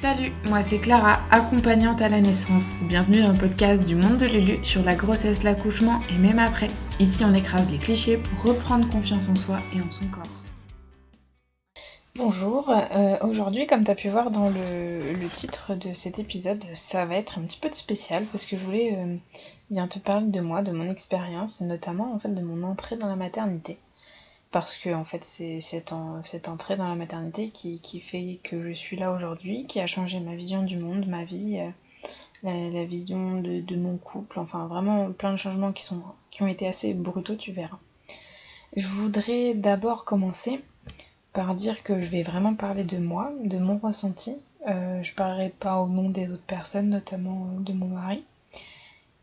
Salut, moi c'est Clara, accompagnante à la naissance. Bienvenue dans le podcast du monde de Lulu sur la grossesse, l'accouchement et même après. Ici on écrase les clichés pour reprendre confiance en soi et en son corps. Bonjour, aujourd'hui comme tu as pu voir dans le titre de cet épisode, ça va être un petit peu spécial parce que je voulais bien te parler de moi, de mon expérience et notamment en fait de mon entrée dans la maternité. Parce que en fait c'est cette entrée dans la maternité qui fait que je suis là aujourd'hui, qui a changé ma vision du monde, ma vie, la vision de mon couple, enfin vraiment plein de changements qui ont été assez brutaux, tu verras. Je voudrais d'abord commencer par dire que je vais vraiment parler de moi, de mon ressenti. Je parlerai pas au nom des autres personnes, notamment de mon mari.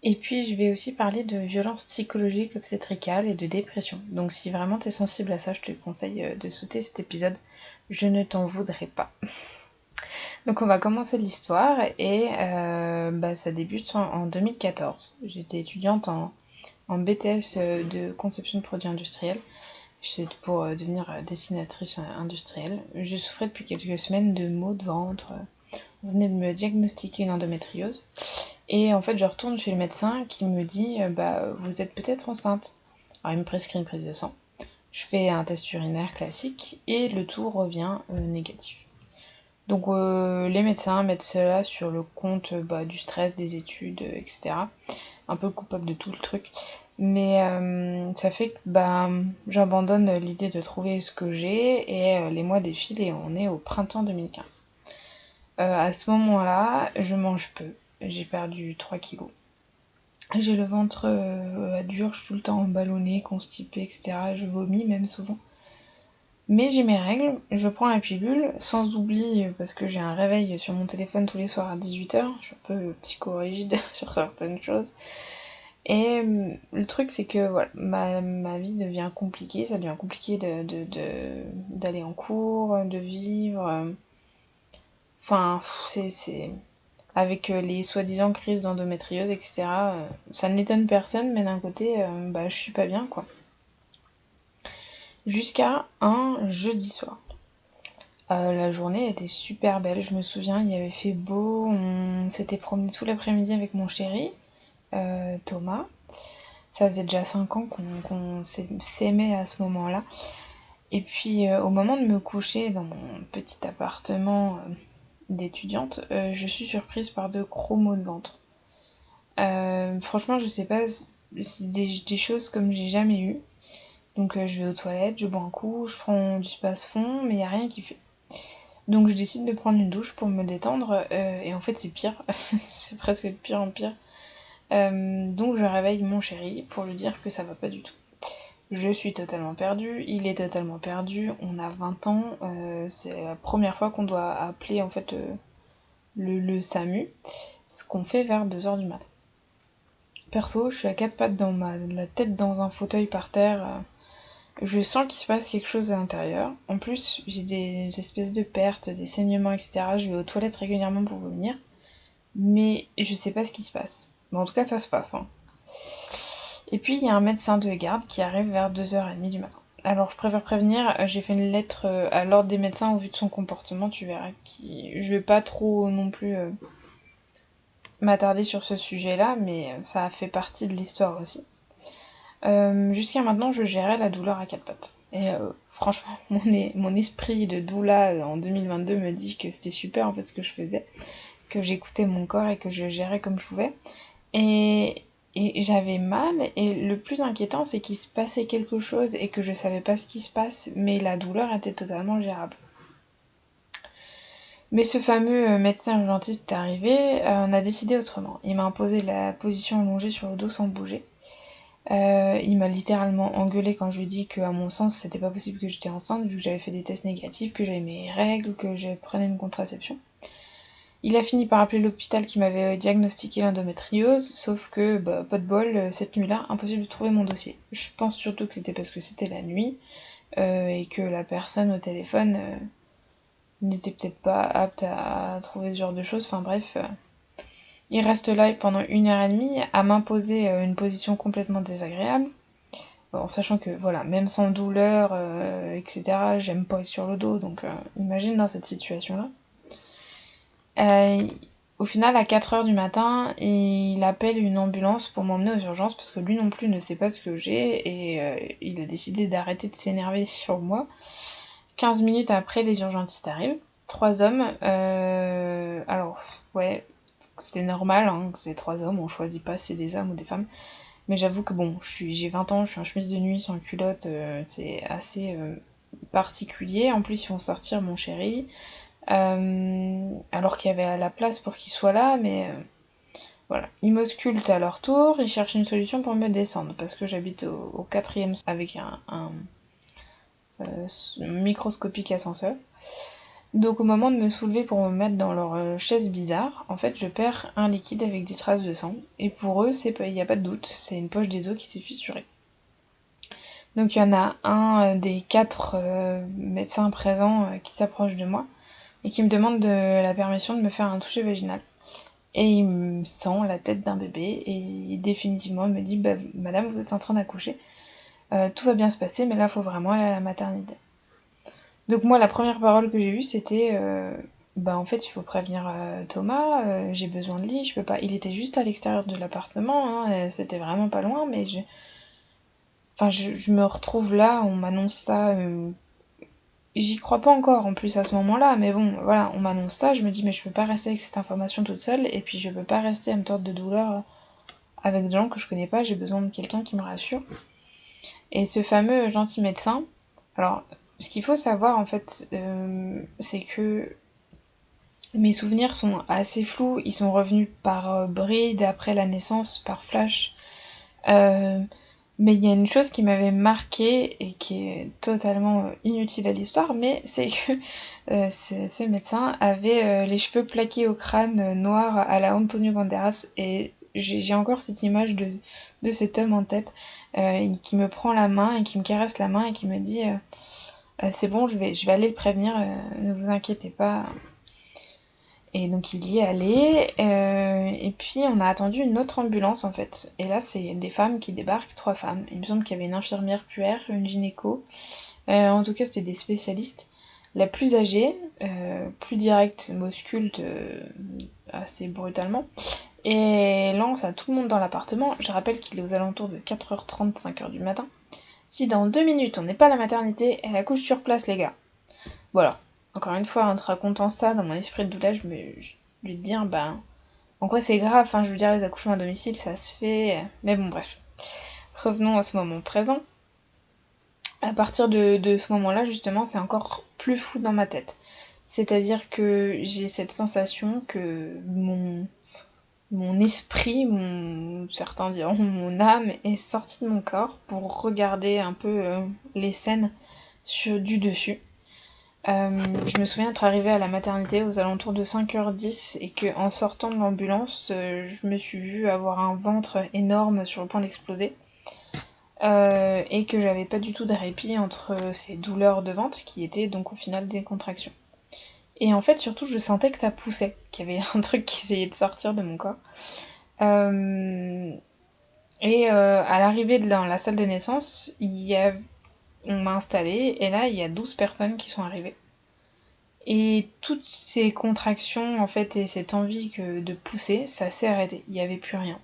Et puis je vais aussi parler de violences psychologiques obstétricales et de dépression. Donc si vraiment t'es sensible à ça, je te conseille de sauter cet épisode. Je ne t'en voudrais pas. Donc on va commencer l'histoire et ça débute en 2014. J'étais étudiante en BTS de conception de produits industriels. J'étais pour devenir dessinatrice industrielle. Je souffrais depuis quelques semaines de maux de ventre. On venait de me diagnostiquer une endométriose. Et en fait, je retourne chez le médecin qui me dit vous êtes peut-être enceinte. Alors, il me prescrit une prise de sang. Je fais un test urinaire classique et le tout revient négatif. Donc, les médecins mettent cela sur le compte du stress, des études, etc. Un peu coupable de tout le truc. Mais ça fait que j'abandonne l'idée de trouver ce que j'ai et les mois défilent et on est au printemps 2015. À ce moment-là, je mange peu. J'ai perdu 3 kilos. J'ai le ventre dur, je suis tout le temps ballonnée, constipée, etc. Je vomis même souvent. Mais j'ai mes règles, je prends la pilule, sans oubli, parce que j'ai un réveil sur mon téléphone tous les soirs à 18h. Je suis un peu psychorigide sur certaines choses. Et le truc, c'est que voilà, ma vie devient compliquée. Ça devient compliqué d'aller en cours, de vivre. Enfin, c'est avec les soi-disant crises d'endométriose, etc. Ça n'étonne personne, mais d'un côté, je suis pas bien, quoi. Jusqu'à un jeudi soir. La journée était super belle, je me souviens, il y avait fait beau, on s'était promené tout l'après-midi avec mon chéri, Thomas. Ça faisait déjà 5 ans qu'on s'aimait à ce moment-là. Et puis au moment de me coucher dans mon petit appartement d'étudiante, je suis surprise par de gros maux de ventre. Franchement, je sais pas, c'est des choses comme j'ai jamais eu. Donc je vais aux toilettes, je bois un coup, je prends du space-fond, mais il n'y a rien qui fait. Donc je décide de prendre une douche pour me détendre, et en fait c'est pire, c'est presque de pire en pire. Donc je réveille mon chéri pour lui dire que ça va pas du tout. Je suis totalement perdue, il est totalement perdu, on a 20 ans, c'est la première fois qu'on doit appeler en fait le SAMU, ce qu'on fait vers 2h du matin. Perso, je suis à 4 pattes la tête dans un fauteuil par terre, je sens qu'il se passe quelque chose à l'intérieur. En plus, j'ai des espèces de pertes, des saignements, etc. Je vais aux toilettes régulièrement pour vomir, mais je sais pas ce qui se passe. Mais en tout cas, ça se passe. Et puis, il y a un médecin de garde qui arrive vers 2h30 du matin. Alors, je préfère prévenir, j'ai fait une lettre à l'ordre des médecins au vu de son comportement, tu verras. Je vais pas trop non plus m'attarder sur ce sujet-là, mais ça a fait partie de l'histoire aussi. Jusqu'à maintenant, je gérais la douleur à 4 pattes. Et franchement, mon esprit de doula en 2022 me dit que c'était super en fait ce que je faisais, que j'écoutais mon corps et que je gérais comme je pouvais. Et j'avais mal, et le plus inquiétant, c'est qu'il se passait quelque chose et que je savais pas ce qui se passe, mais la douleur était totalement gérable. Mais ce fameux médecin urgentiste est arrivé, on a décidé autrement. Il m'a imposé la position allongée sur le dos sans bouger. Il m'a littéralement engueulé quand je lui ai dit qu'à mon sens c'était pas possible que j'étais enceinte vu que j'avais fait des tests négatifs, que j'avais mes règles, que je prenais une contraception. Il a fini par appeler l'hôpital qui m'avait diagnostiqué l'endométriose, sauf que pas de bol, cette nuit-là, impossible de trouver mon dossier. Je pense surtout que c'était parce que c'était la nuit et que la personne au téléphone n'était peut-être pas apte à trouver ce genre de choses, enfin bref. Il reste là pendant 1h30 à m'imposer une position complètement désagréable. En sachant que, voilà, même sans douleur, etc., j'aime pas être sur le dos, donc imagine dans cette situation-là. Euh, Au final, à 4h du matin, il appelle une ambulance pour m'emmener aux urgences parce que lui non plus ne sait pas ce que j'ai et il a décidé d'arrêter de s'énerver sur moi. 15 minutes après, les urgentistes arrivent. 3 hommes. Alors, ouais, c'est normal, hein, que c'est 3 hommes, on choisit pas si c'est des hommes ou des femmes. Mais j'avoue que bon, j'ai 20 ans, je suis en chemise de nuit sans culotte, c'est assez particulier. En plus, ils vont sortir mon chéri. Alors qu'il y avait la place pour qu'il soit là, mais voilà. Ils m'auscultent à leur tour, ils cherchent une solution pour me descendre, parce que j'habite au 4e avec un microscopique ascenseur. Donc au moment de me soulever pour me mettre dans leur chaise bizarre, en fait je perds un liquide avec des traces de sang. Et pour eux, il n'y a pas de doute, c'est une poche des os qui s'est fissurée. Donc il y en a un des 4 médecins présents qui s'approche de moi et qui me demande la permission de me faire un toucher vaginal. Et il me sent la tête d'un bébé et définitivement il me dit madame, vous êtes en train d'accoucher, tout va bien se passer, mais là il faut vraiment aller à la maternité. Donc moi la première parole que j'ai eue c'était en fait il faut prévenir Thomas, j'ai besoin de lit, je peux pas. Il était juste à l'extérieur de l'appartement, hein, c'était vraiment pas loin, mais je me retrouve là, on m'annonce ça. J'y crois pas encore en plus à ce moment-là, mais bon, voilà, on m'annonce ça, je me dis mais je peux pas rester avec cette information toute seule, et puis je peux pas rester à me tordre de douleur avec des gens que je connais pas, j'ai besoin de quelqu'un qui me rassure. Et ce fameux gentil médecin, alors ce qu'il faut savoir en fait, c'est que mes souvenirs sont assez flous, ils sont revenus par bride après la naissance, par flash. Mais il y a une chose qui m'avait marquée et qui est totalement inutile à l'histoire, mais c'est que ce médecin avait les cheveux plaqués au crâne noirs à la Antonio Banderas, et j'ai encore cette image de cet homme en tête qui me prend la main et qui me caresse la main et qui me dit c'est bon, je vais aller le prévenir, ne vous inquiétez pas. Et donc il y est allé, et puis on a attendu une autre ambulance en fait. Et là c'est des femmes qui débarquent, 3 femmes. Il me semble qu'il y avait une infirmière puère, une gynéco. En tout cas c'était des spécialistes. La plus âgée, plus directe, m'ausculte assez brutalement. Et lance à tout le monde dans l'appartement. Je rappelle qu'il est aux alentours de 4h30, 5h du matin. Si dans 2 minutes on n'est pas à la maternité, elle accouche sur place les gars. Voilà. Encore une fois, en te racontant ça, dans mon esprit de doulage, je vais te dire, en quoi c'est grave, enfin, je veux dire, les accouchements à domicile, ça se fait. Mais bon, bref. Revenons à ce moment présent. À partir de ce moment-là, justement, c'est encore plus fou dans ma tête. C'est-à-dire que j'ai cette sensation que mon esprit, certains diront mon âme, est sortie de mon corps pour regarder un peu les scènes du dessus. Je me souviens être arrivée à la maternité aux alentours de 5h10 et qu'en sortant de l'ambulance, je me suis vue avoir un ventre énorme sur le point d'exploser. Et que j'avais pas du tout de répit entre ces douleurs de ventre qui étaient donc au final des contractions. Et en fait, surtout, je sentais que ça poussait, qu'il y avait un truc qui essayait de sortir de mon corps. À l'arrivée dans la salle de naissance, on m'a installée et là, il y a 12 personnes qui sont arrivées. Et toutes ces contractions, en fait, et cette envie de pousser, ça s'est arrêté. Il n'y avait plus rien.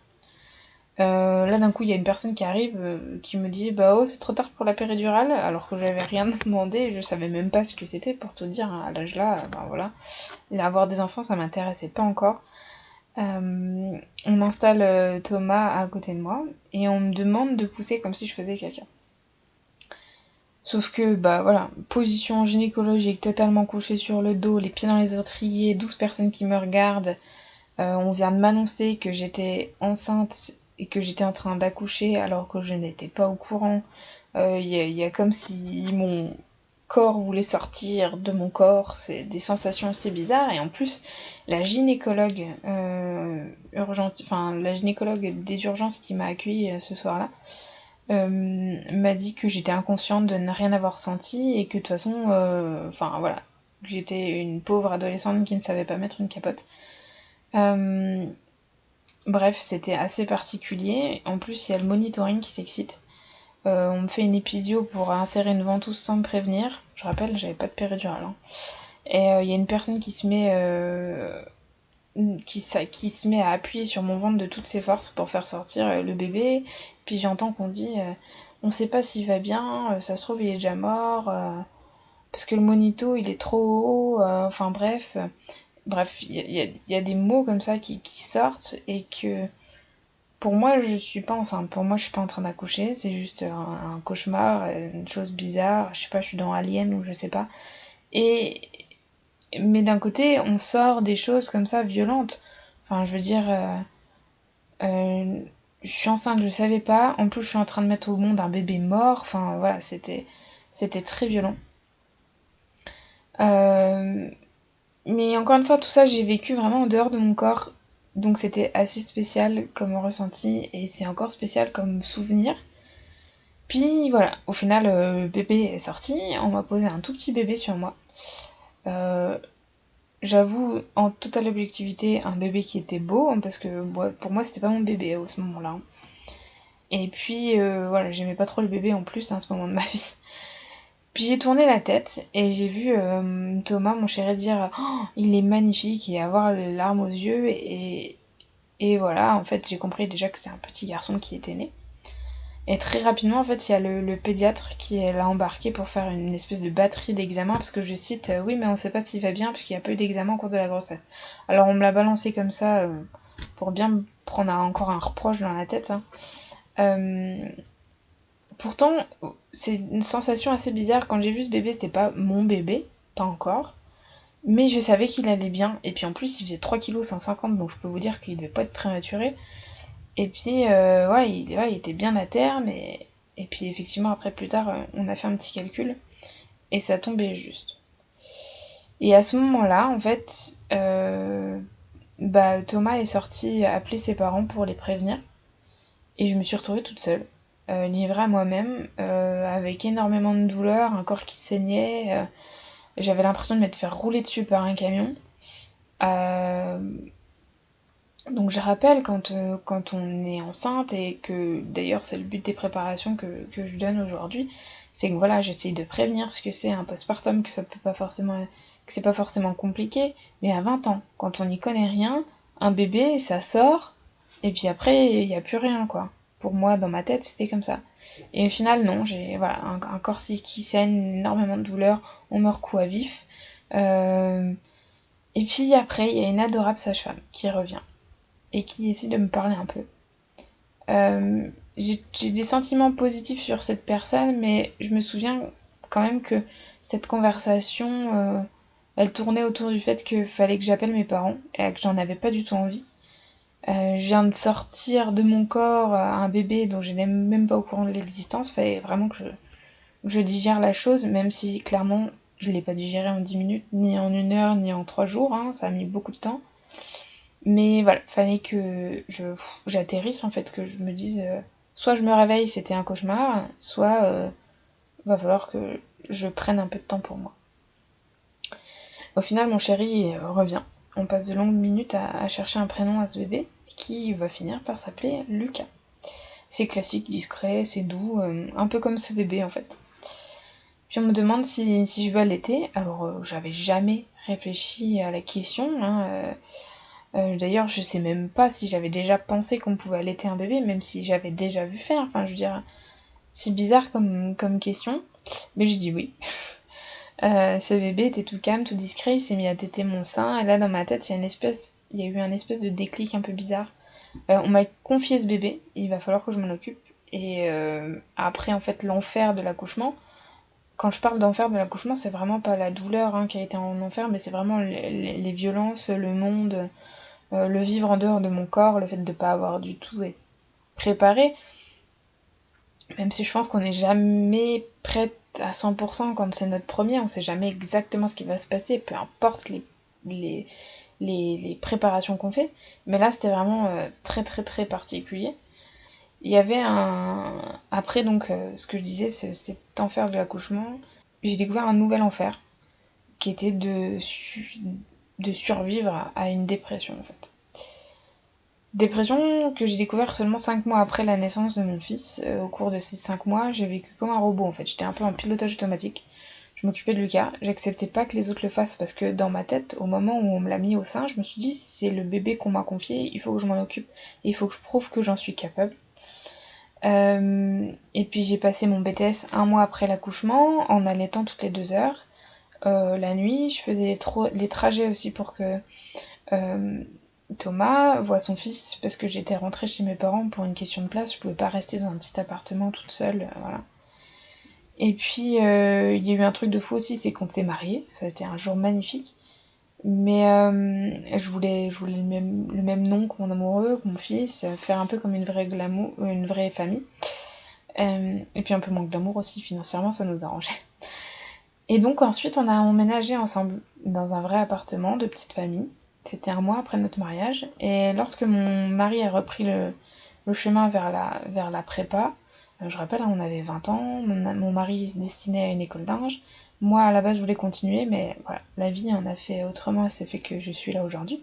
Là, d'un coup, il y a une personne qui arrive, qui me dit « Bah oh, c'est trop tard pour la péridurale », alors que j'avais rien demandé, je savais même pas ce que c'était, pour tout dire, hein, à l'âge là, voilà. Avoir des enfants, ça m'intéressait pas encore. On installe Thomas à côté de moi, et on me demande de pousser comme si je faisais caca. Sauf que, voilà, position gynécologique, totalement couchée sur le dos, les pieds dans les étriers, 12 personnes qui me regardent. On vient de m'annoncer que j'étais enceinte et que j'étais en train d'accoucher alors que je n'étais pas au courant. Il y a comme si mon corps voulait sortir de mon corps, c'est des sensations assez bizarres. Et en plus, la gynécologue la gynécologue des urgences qui m'a accueillie ce soir-là, m'a dit que j'étais inconsciente de ne rien avoir senti et que de toute façon, que j'étais une pauvre adolescente qui ne savait pas mettre une capote. Bref, c'était assez particulier. En plus, il y a le monitoring qui s'excite. On me fait une épisio pour insérer une ventouse sans me prévenir. Je rappelle, j'avais pas de péridurale. Et il y a une personne qui se met qui se met à appuyer sur mon ventre de toutes ses forces pour faire sortir le bébé. Puis j'entends qu'on dit on sait pas s'il va bien, ça se trouve il est déjà mort, parce que le monito il est trop haut, enfin bref. Bref, il y a des mots comme ça qui sortent et que pour moi je suis pas enceinte, pour moi je suis pas en train d'accoucher, c'est juste un cauchemar, une chose bizarre, je sais pas, je suis dans Alien ou je sais pas. Et mais d'un côté, on sort des choses comme ça violentes. Enfin, je veux dire, euh, je suis enceinte, je savais pas. En plus, je suis en train de mettre au monde un bébé mort. Enfin, voilà, c'était très violent. Euh, mais encore une fois, tout ça, j'ai vécu vraiment en dehors de mon corps. Donc c'était assez spécial comme ressenti et c'est encore spécial comme souvenir. Puis voilà, au final, le bébé est sorti. On m'a posé un tout petit bébé sur moi. Euh, J'avoue, en totale objectivité, un bébé qui était beau, hein, parce que pour moi, c'était pas mon bébé à ce moment-là. Et puis, voilà, j'aimais pas trop le bébé en plus à ce moment de ma vie. Puis j'ai tourné la tête et j'ai vu Thomas, mon chéri, dire oh, il est magnifique et avoir les larmes aux yeux. Et voilà, en fait, j'ai compris déjà que c'était un petit garçon qui était né. Et très rapidement, en fait, il y a le pédiatre qui l'a embarqué pour faire une espèce de batterie d'examens, parce que je cite oui, mais on sait pas s'il va bien, puisqu'il n'y a pas eu d'examen au cours de la grossesse. Alors on me l'a balancé comme ça, pour bien me prendre encore un reproche dans la tête. Hein. Euh, Pourtant, c'est une sensation assez bizarre. Quand j'ai vu ce bébé, c'était pas mon bébé, pas encore. Mais je savais qu'il allait bien. Et puis en plus, il faisait 3,150 kg, donc je peux vous dire qu'il devait pas être prématuré. Et puis, ouais, il était bien à terme. Et puis, effectivement, après, plus tard, on a fait un petit calcul. Et ça tombait juste. Et à ce moment-là, en fait, Thomas est sorti appeler ses parents pour les prévenir. Et je me suis retrouvée toute seule, livrée à moi-même, avec énormément de douleur, un corps qui saignait. J'avais l'impression de m'être fait rouler dessus par un camion. Euh, Donc je rappelle quand on est enceinte et que d'ailleurs c'est le but des préparations que je donne aujourd'hui, c'est que voilà, j'essaye de prévenir ce que c'est un postpartum, que ça peut pas forcément que c'est pas forcément compliqué, mais à 20 ans, quand on n'y connaît rien, un bébé ça sort et puis après il n'y a plus rien quoi. Pour moi dans ma tête c'était comme ça. Et au final non, j'ai voilà un corps qui saigne, énormément de douleur, on me recoue à vif. Euh, et puis après il y a une adorable sage-femme qui revient et qui essaie de me parler un peu. J'ai des sentiments positifs sur cette personne, mais je me souviens quand même que cette conversation, elle tournait autour du fait qu'il fallait que j'appelle mes parents et que j'en avais pas du tout envie. Je viens de sortir de mon corps un bébé dont je n'ai même pas au courant de l'existence. Il fallait vraiment que je digère la chose, même si clairement je l'ai pas digéré en 10 minutes, ni en 1 heure, ni en 3 jours. Hein, ça a mis beaucoup de temps. Mais voilà, fallait que j'atterrisse en fait, que je me dise soit je me réveille, c'était un cauchemar, soit va falloir que je prenne un peu de temps pour moi. Au final, mon chéri revient. On passe de longues minutes à chercher un prénom à ce bébé qui va finir par s'appeler Lucas. C'est classique, discret, c'est doux, un peu comme ce bébé en fait. Puis on me demande si je veux allaiter. Alors j'avais jamais réfléchi à la question. Hein, d'ailleurs, je sais même pas si j'avais déjà pensé qu'on pouvait allaiter un bébé, même si j'avais déjà vu faire. Enfin, je veux dire, c'est bizarre comme question. Mais je dis oui. Ce bébé était tout calme, tout discret, il s'est mis à téter mon sein. Et là, dans ma tête, il y a eu un espèce de déclic un peu bizarre. On m'a confié ce bébé, il va falloir que je m'en occupe. Et après, en fait, l'enfer de l'accouchement. Quand je parle d'enfer de l'accouchement, c'est vraiment pas la douleur qui a été en enfer, mais c'est vraiment les violences, le monde, le vivre en dehors de mon corps, le fait de ne pas avoir du tout été préparé, même si je pense qu'on n'est jamais prête à 100% quand c'est notre premier, on sait jamais exactement ce qui va se passer, peu importe les, les préparations qu'on fait, mais là c'était vraiment très très très particulier. Il y avait un... Après donc, ce que je disais, cet enfer de l'accouchement, j'ai découvert un nouvel enfer, qui était de survivre à une dépression en fait. Dépression que j'ai découvert seulement 5 mois après la naissance de mon fils. Au cours de ces 5 mois, j'ai vécu comme un robot en fait. J'étais un peu en pilotage automatique. je m'occupais de Lucas. J'acceptais pas que les autres le fassent parce que dans ma tête, au moment où on me l'a mis au sein, je me suis dit c'est le bébé qu'on m'a confié, il faut que je m'en occupe, et il faut que je prouve que j'en suis capable. Et puis j'ai passé mon BTS 1 mois après l'accouchement, en allaitant toutes les 2 heures. La nuit, je faisais les trajets aussi pour que Thomas voit son fils, parce que j'étais rentrée chez mes parents pour une question de place, je pouvais pas rester dans un petit appartement toute seule, voilà. Et puis il y a eu un truc de fou aussi, c'est qu'on s'est mariés, ça a été un jour magnifique. Mais je voulais le même nom que mon amoureux, que mon fils, faire un peu comme une vraie une vraie famille. Et puis un peu moins de glamour aussi, financièrement, ça nous arrangeait. Et donc ensuite, on a emménagé ensemble dans un vrai appartement de petite famille. C'était 1 mois après notre mariage. Et lorsque mon mari a repris le chemin vers la prépa, je rappelle, on avait 20 ans, mon mari se destinait à une école d'ingé. Moi, à la base, je voulais continuer, mais voilà, la vie en a fait autrement, ça fait que je suis là aujourd'hui.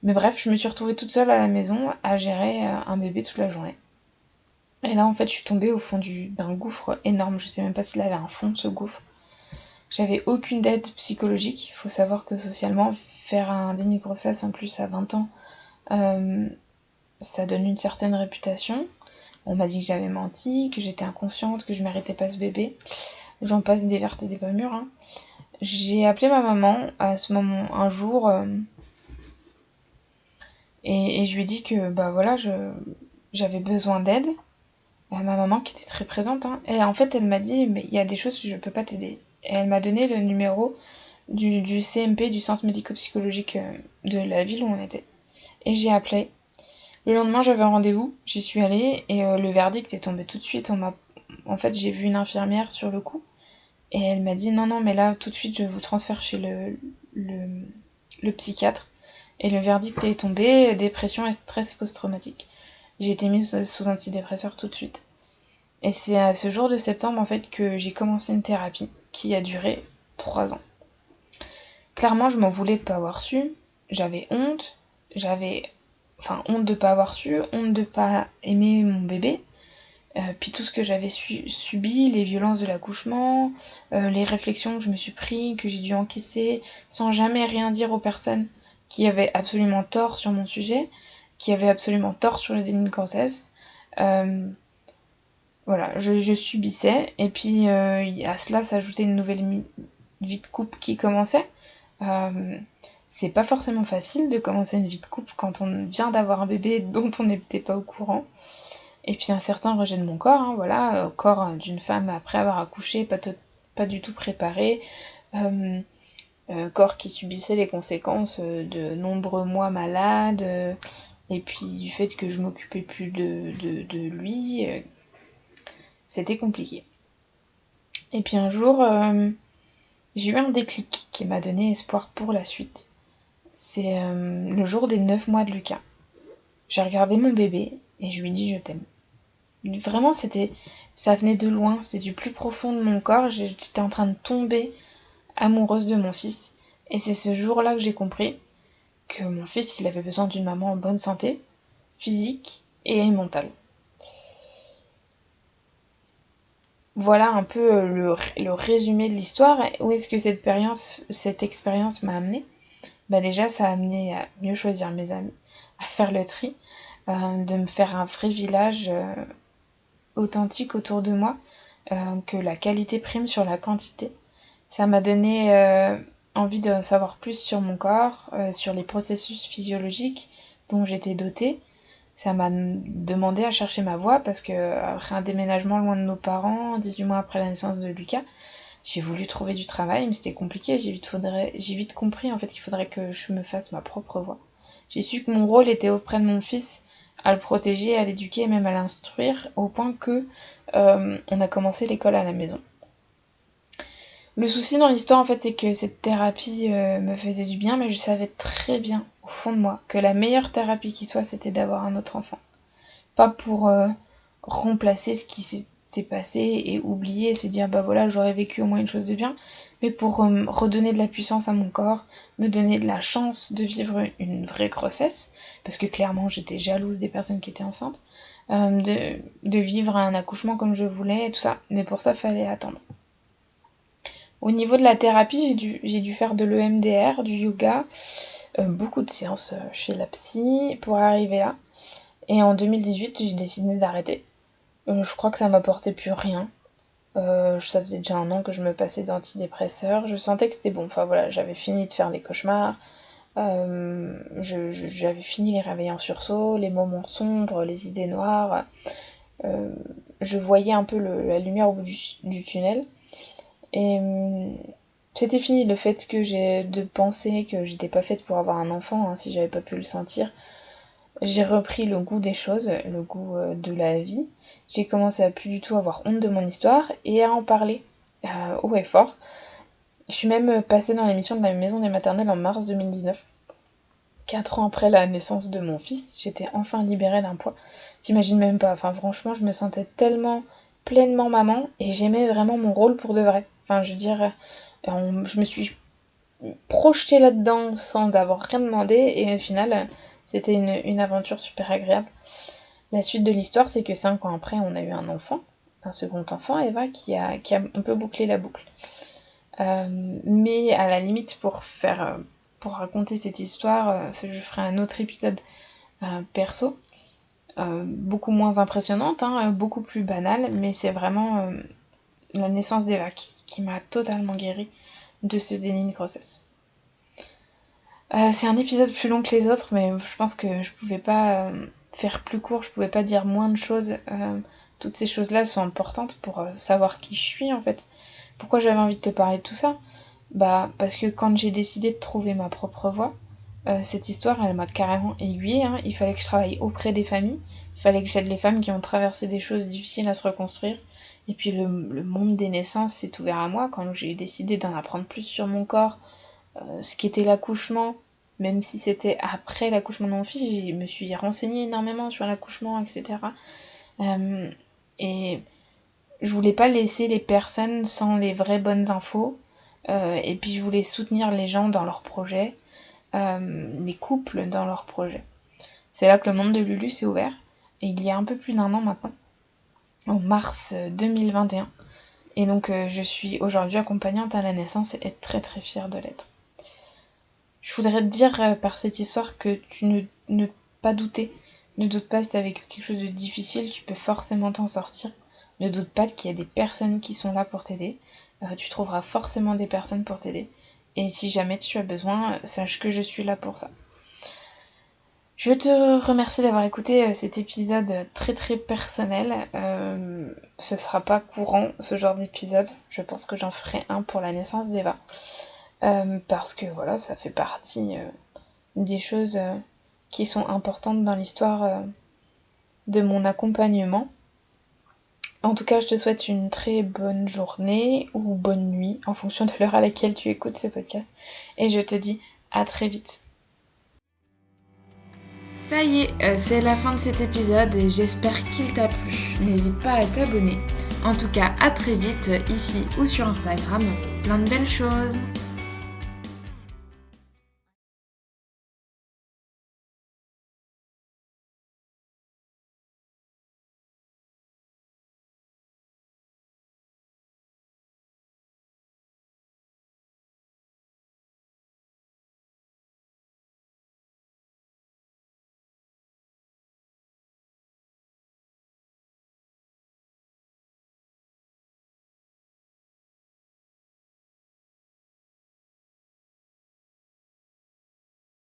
Mais bref, je me suis retrouvée toute seule à la maison à gérer un bébé toute la journée. Et là, en fait, je suis tombée au fond d'un gouffre énorme. Je sais même pas s'il avait un fond, ce gouffre. J'avais aucune aide psychologique. Il faut savoir que socialement, faire un déni de grossesse en plus à 20 ans, ça donne une certaine réputation. On m'a dit que j'avais menti, que j'étais inconsciente, que je méritais pas ce bébé. J'en passe des vertes et des pas mûres. Hein. J'ai appelé ma maman à ce moment, un jour, et je lui ai dit que bah voilà, j'avais besoin d'aide. Ma maman qui était très présente. Hein. Et en fait, elle m'a dit mais il y a des choses que je peux pas t'aider. Et elle m'a donné le numéro du CMP, du centre médico-psychologique de la ville où on était. Et j'ai appelé. Le lendemain, j'avais un rendez-vous, j'y suis allée et le verdict est tombé tout de suite. En fait, j'ai vu une infirmière sur le coup et elle m'a dit non, mais là, tout de suite, je vous transfère chez le psychiatre. Et le verdict est tombé, dépression et stress post-traumatique. J'ai été mise sous antidépresseur tout de suite. Et c'est à ce jour de septembre, en fait, que j'ai commencé une thérapie qui a duré 3 ans. Clairement, je m'en voulais de pas avoir su. J'avais honte. Honte de pas avoir su, honte de pas aimer mon bébé. Puis tout ce que j'avais subi, les violences de l'accouchement, les réflexions que je me suis pris, que j'ai dû encaisser, sans jamais rien dire aux personnes qui avaient absolument tort sur mon sujet, qui avaient absolument tort sur le déni de grossesse. Voilà, je subissais. Et puis à cela s'ajoutait une nouvelle vie de couple qui commençait. C'est pas forcément facile de commencer une vie de couple quand on vient d'avoir un bébé dont on n'était pas au courant. Et puis un certain rejet de mon corps, hein, voilà, corps d'une femme après avoir accouché, pas du tout préparé, corps qui subissait les conséquences de nombreux mois malades, et puis du fait que je m'occupais plus de lui, c'était compliqué. Et puis un jour, j'ai eu un déclic qui m'a donné espoir pour la suite. C'est le jour des 9 mois de Lucas. J'ai regardé mon bébé et je lui ai dit je t'aime. Vraiment, ça venait de loin, c'était du plus profond de mon corps. J'étais en train de tomber amoureuse de mon fils. Et c'est ce jour-là que j'ai compris que mon fils, il avait besoin d'une maman en bonne santé, physique et mentale. Voilà un peu le résumé de l'histoire. Où est-ce que cette expérience m'a amenée ? Bah déjà, ça a amené à mieux choisir mes amis, à faire le tri, de me faire un vrai village authentique autour de moi, que la qualité prime sur la quantité. Ça m'a donné envie de savoir plus sur mon corps, sur les processus physiologiques dont j'étais dotée. Ça m'a demandé à chercher ma voie parce que après un déménagement loin de nos parents, 18 mois après la naissance de Lucas, j'ai voulu trouver du travail, mais c'était compliqué. J'ai vite compris en fait qu'il faudrait que je me fasse ma propre voie. J'ai su que mon rôle était auprès de mon fils, à le protéger, à l'éduquer, même à l'instruire, au point que on a commencé l'école à la maison. Le souci dans l'histoire, en fait, c'est que cette thérapie me faisait du bien, mais je savais très bien, au fond de moi, que la meilleure thérapie qui soit, c'était d'avoir un autre enfant. Pas pour remplacer ce qui s'est passé et oublier et se dire, bah voilà, j'aurais vécu au moins une chose de bien, mais pour redonner de la puissance à mon corps, me donner de la chance de vivre une vraie grossesse, parce que clairement, j'étais jalouse des personnes qui étaient enceintes, de vivre un accouchement comme je voulais et tout ça, mais pour ça, fallait attendre. Au niveau de la thérapie, j'ai dû faire de l'EMDR, du yoga, beaucoup de séances chez la psy pour arriver là. Et en 2018, j'ai décidé d'arrêter. Je crois que ça m'apportait plus rien. Ça faisait déjà 1 an que je me passais d'antidépresseurs. Je sentais que c'était bon. Enfin voilà, j'avais fini de faire des cauchemars. J'avais fini les réveils en sursaut, les moments sombres, les idées noires. Je voyais un peu la lumière au bout du tunnel. Et c'était fini le fait que j'ai de penser que j'étais pas faite pour avoir un enfant, hein, si j'avais pas pu le sentir. J'ai repris le goût des choses, le goût de la vie. J'ai commencé à plus du tout avoir honte de mon histoire et à en parler haut et fort. Je suis même passée dans l'émission de la maison des maternelles en mars 2019. 4 ans après la naissance de mon fils, j'étais enfin libérée d'un poids. T'imagines même pas, enfin franchement, je me sentais tellement pleinement maman et j'aimais vraiment mon rôle pour de vrai. Enfin, je veux dire, je me suis projetée là-dedans sans avoir rien demandé et au final, c'était une aventure super agréable. La suite de l'histoire, c'est que 5 ans après, on a eu un enfant, un second enfant, Eva, qui a un peu bouclé la boucle. Mais à la limite, pour raconter cette histoire, je ferai un autre épisode perso, beaucoup moins impressionnante, hein, beaucoup plus banale, mais c'est vraiment la naissance d'Eva qui m'a totalement guérie de ce déni de grossesse. C'est un épisode plus long que les autres, mais je pense que je pouvais pas faire plus court, je pouvais pas dire moins de choses. Toutes ces choses-là sont importantes pour savoir qui je suis en fait. Pourquoi j'avais envie de te parler de tout ça ? Bah parce que quand j'ai décidé de trouver ma propre voie, cette histoire elle m'a carrément aiguillée, hein. Il fallait que je travaille auprès des familles, il fallait que j'aide les femmes qui ont traversé des choses difficiles à se reconstruire. Et puis le monde des naissances s'est ouvert à moi quand j'ai décidé d'en apprendre plus sur mon corps, ce qu'était l'accouchement, même si c'était après l'accouchement de mon fils, je me suis renseignée énormément sur l'accouchement, etc. Et je voulais pas laisser les personnes sans les vraies bonnes infos, et puis je voulais soutenir les gens dans leurs projets, les couples dans leurs projets. C'est là que le monde de Lulu s'est ouvert, et il y a un peu plus d'1 an maintenant, en mars 2021. Et donc je suis aujourd'hui accompagnante à la naissance et très très fière de l'être. Je voudrais te dire par cette histoire que tu ne pas douter. Ne doute pas si t'as vécu quelque chose de difficile, tu peux forcément t'en sortir. Ne doute pas qu'il y a des personnes qui sont là pour t'aider. Tu trouveras forcément des personnes pour t'aider. Et si jamais tu as besoin, sache que je suis là pour ça. Je te remercie d'avoir écouté cet épisode très très personnel. Ce sera pas courant ce genre d'épisode. Je pense que j'en ferai un pour la naissance d'Eva. Parce que voilà, ça fait partie des choses qui sont importantes dans l'histoire de mon accompagnement. En tout cas, je te souhaite une très bonne journée ou bonne nuit en fonction de l'heure à laquelle tu écoutes ce podcast. Et je te dis à très vite. Ça y est, c'est la fin de cet épisode et j'espère qu'il t'a plu. N'hésite pas à t'abonner. En tout cas, à très vite ici ou sur Instagram. Plein de belles choses.